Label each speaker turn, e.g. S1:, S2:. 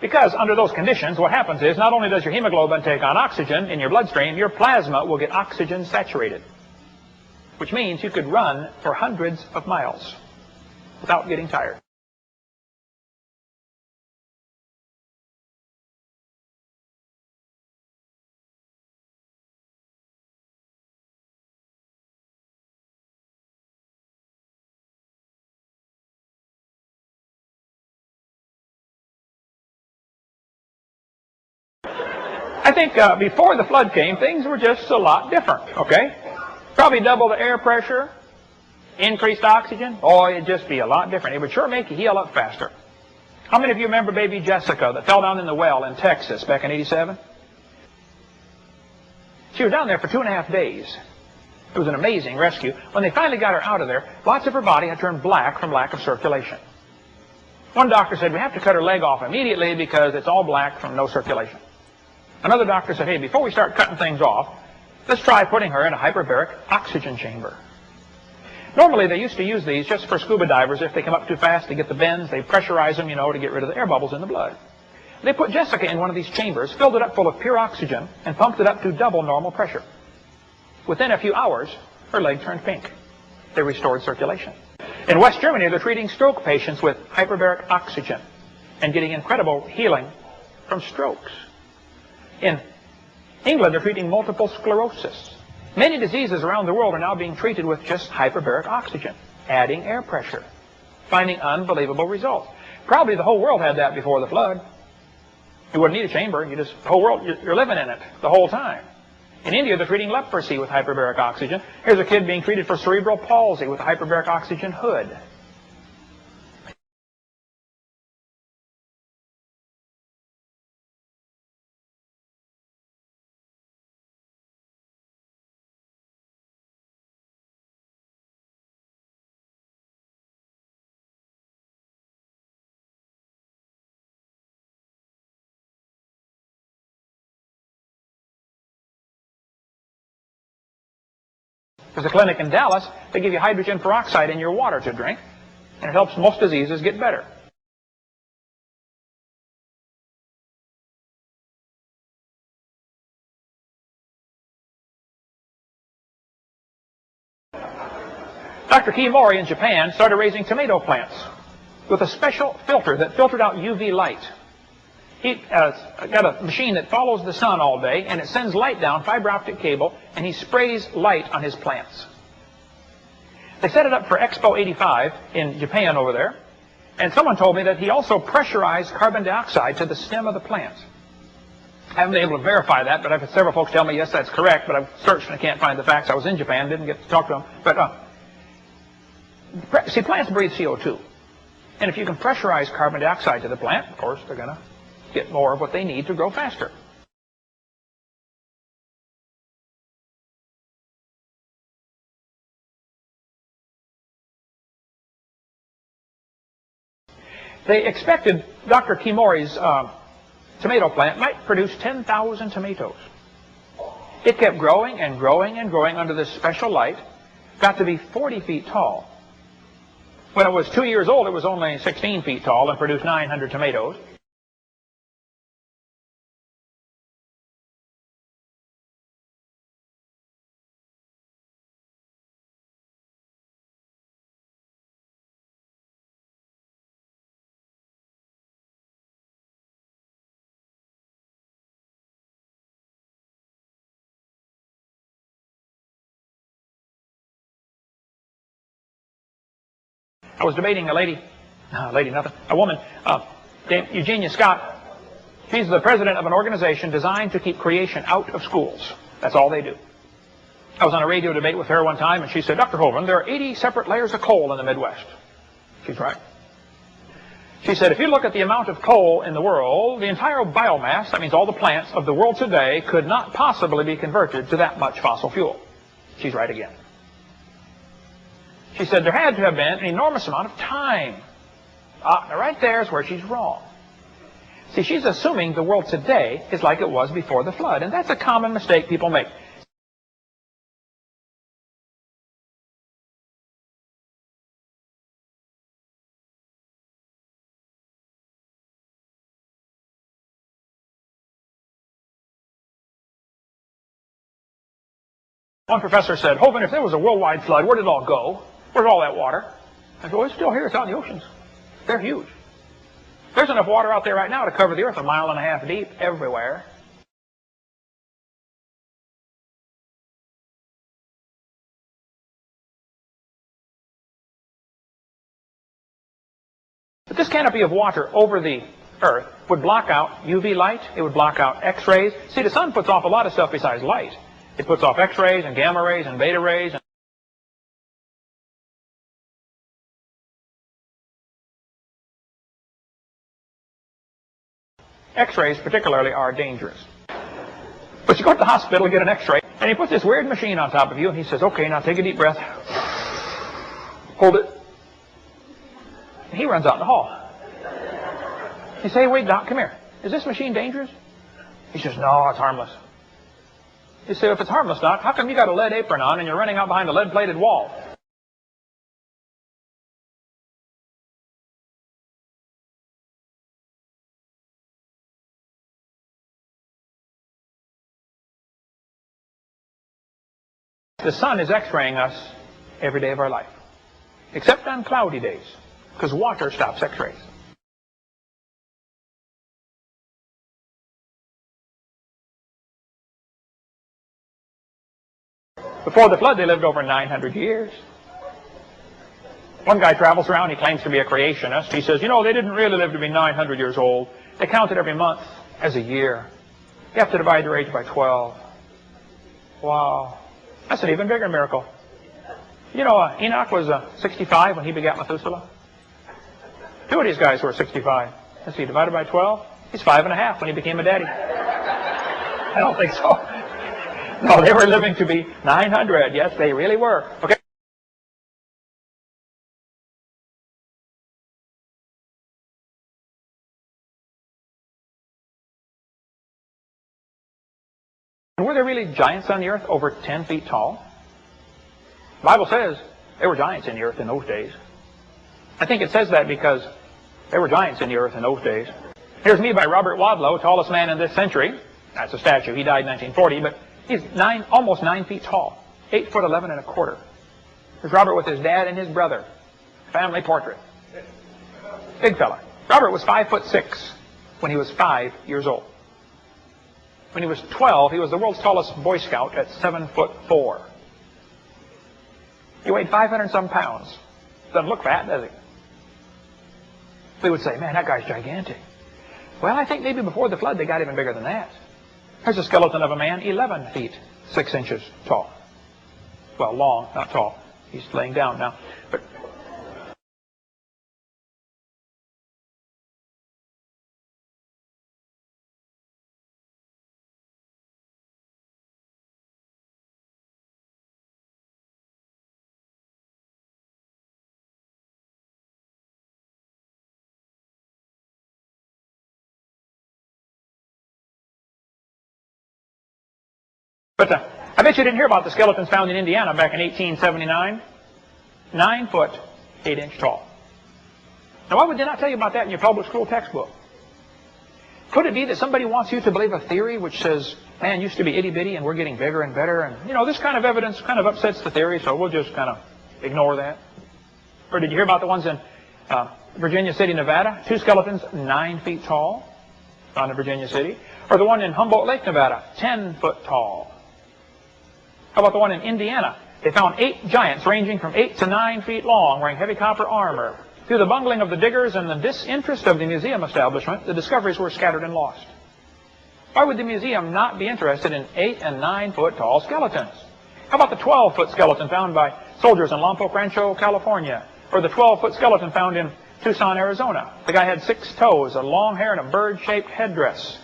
S1: Because under those conditions, what happens is not only does your hemoglobin take on oxygen in your bloodstream, your plasma will get oxygen saturated, which means you could run for hundreds of miles without getting tired. I think before the flood came, things were just a lot different, okay? Probably double the air pressure, increased oxygen. Oh, it'd just be a lot different. It would sure make you heal up faster. How many of you remember baby Jessica that fell down in the well in Texas back in '87? She was down there for 2.5 days. It was an amazing rescue. When they finally got her out of there, lots of her body had turned black from lack of circulation. One doctor said, we have to cut her leg off immediately because it's all black from no circulation. Another doctor said, hey, before we start cutting things off, let's try putting her in a hyperbaric oxygen chamber. Normally, they used to use these just for scuba divers. If they come up too fast to get the bends, they pressurize them, to get rid of the air bubbles in the blood. They put Jessica in one of these chambers, filled it up full of pure oxygen, and pumped it up to double normal pressure. Within a few hours, her leg turned pink. They restored circulation. In West Germany, they're treating stroke patients with hyperbaric oxygen and getting incredible healing from strokes. In England, they're treating multiple sclerosis. Many diseases around the world are now being treated with just hyperbaric oxygen, adding air pressure, finding unbelievable results. Probably the whole world had that before the flood. You wouldn't need a chamber. The whole world, you're living in it the whole time. In India, they're treating leprosy with hyperbaric oxygen. Here's a kid being treated for cerebral palsy with a hyperbaric oxygen hood. There's a clinic in Dallas. They give you hydrogen peroxide in your water to drink, and it helps most diseases get better. Dr. Kimori in Japan started raising tomato plants with a special filter that filtered out UV light. He got a machine that follows the sun all day, and it sends light down, fiber optic cable, and he sprays light on his plants. They set it up for Expo 85 in Japan over there, and someone told me that he also pressurized carbon dioxide to the stem of the plant. I haven't been able to verify that, but I've had several folks tell me, yes, that's correct, but I've searched and I can't find the facts. I was in Japan, didn't get to talk to them. But, see, plants breathe CO2. And if you can pressurize carbon dioxide to the plant, of course, they're going to get more of what they need to grow faster. They expected Dr. Kimori's tomato plant might produce 10,000 tomatoes. It kept growing and growing and growing under this special light, got to be 40 feet tall. When it was 2 years old, it was only 16 feet tall and produced 900 tomatoes. I was debating a woman, named Eugenia Scott. She's the president of an organization designed to keep creation out of schools. That's all they do. I was on a radio debate with her one time, and she said, Dr. Hovind, there are 80 separate layers of coal in the Midwest. She's right. She said, if you look at the amount of coal in the world, the entire biomass, that means all the plants of the world today, could not possibly be converted to that much fossil fuel. She's right again. She said there had to have been an enormous amount of time. Now right there is where she's wrong. See, she's assuming the world today is like it was before the flood, and that's a common mistake people make. One professor said, Hovind, if there was a worldwide flood, where did it all go? Where's all that water? I said, well, it's still here. It's out in the oceans. They're huge. There's enough water out there right now to cover the earth 1.5 miles deep everywhere. But this canopy of water over the earth would block out UV light. It would block out X-rays. See, the sun puts off a lot of stuff besides light. It puts off X-rays and gamma rays and beta rays. X-rays particularly are dangerous. But you go to the hospital, get an X-ray, and he puts this weird machine on top of you, and he says, okay, now take a deep breath. Hold it. And he runs out in the hall. You say, wait, Doc, come here. Is this machine dangerous? He says, no, it's harmless. You say, if it's harmless, Doc, how come you got a lead apron on and you're running out behind a lead-plated wall? The sun is X-raying us every day of our life, except on cloudy days, because water stops X-rays. Before the flood, they lived over 900 years. One guy travels around, he claims to be a creationist. He says, you know, they didn't really live to be 900 years old. They counted every month as a year. You have to divide their age by 12. Wow. That's an even bigger miracle. You know, Enoch was 65 when he begat Methuselah. Two of these guys were 65. Let's see, divided by 12, he's 5.5 when he became a daddy. I don't think so. No, they were living to be 900. Yes, they really were. Okay. Were there really giants on the earth over 10 feet tall? The Bible says there were giants in the earth in those days. I think it says that because there were giants in the earth in those days. Here's me by Robert Wadlow, tallest man in this century. That's a statue. He died in 1940, but he's almost 9 feet tall, 8'11.25". Here's Robert with his dad and his brother. Family portrait. Big fella. Robert was 5'6" when he was 5 years old. When he was 12, he was the world's tallest Boy Scout at 7'4". He weighed 500-some pounds. Doesn't look fat, does he? We would say, man, that guy's gigantic. Well, I think maybe before the flood they got even bigger than that. Here's a skeleton of a man 11 feet 6 inches tall. Well, long, not tall. He's laying down now. But I bet you didn't hear about the skeletons found in Indiana back in 1879. 9 foot 8 inch tall. Now, why would they not tell you about that in your public school textbook? Could it be that somebody wants you to believe a theory which says, man used to be itty-bitty and we're getting bigger and better, and, you know, this kind of evidence kind of upsets the theory, so we'll just kind of ignore that? Or did you hear about the ones in Virginia City, Nevada? 2 skeletons 9 feet tall found in Virginia City. Or the one in Humboldt Lake, Nevada, 10 foot tall. How about the one in Indiana? They found 8 giants ranging from 8 to 9 feet long wearing heavy copper armor. Through the bungling of the diggers and the disinterest of the museum establishment, the discoveries were scattered and lost. Why would the museum not be interested in 8 and 9 foot tall skeletons? How about the 12-foot skeleton found by soldiers in Lompoc Rancho, California? Or the 12-foot skeleton found in Tucson, Arizona? The guy had 6 toes, a long hair, and a bird-shaped headdress.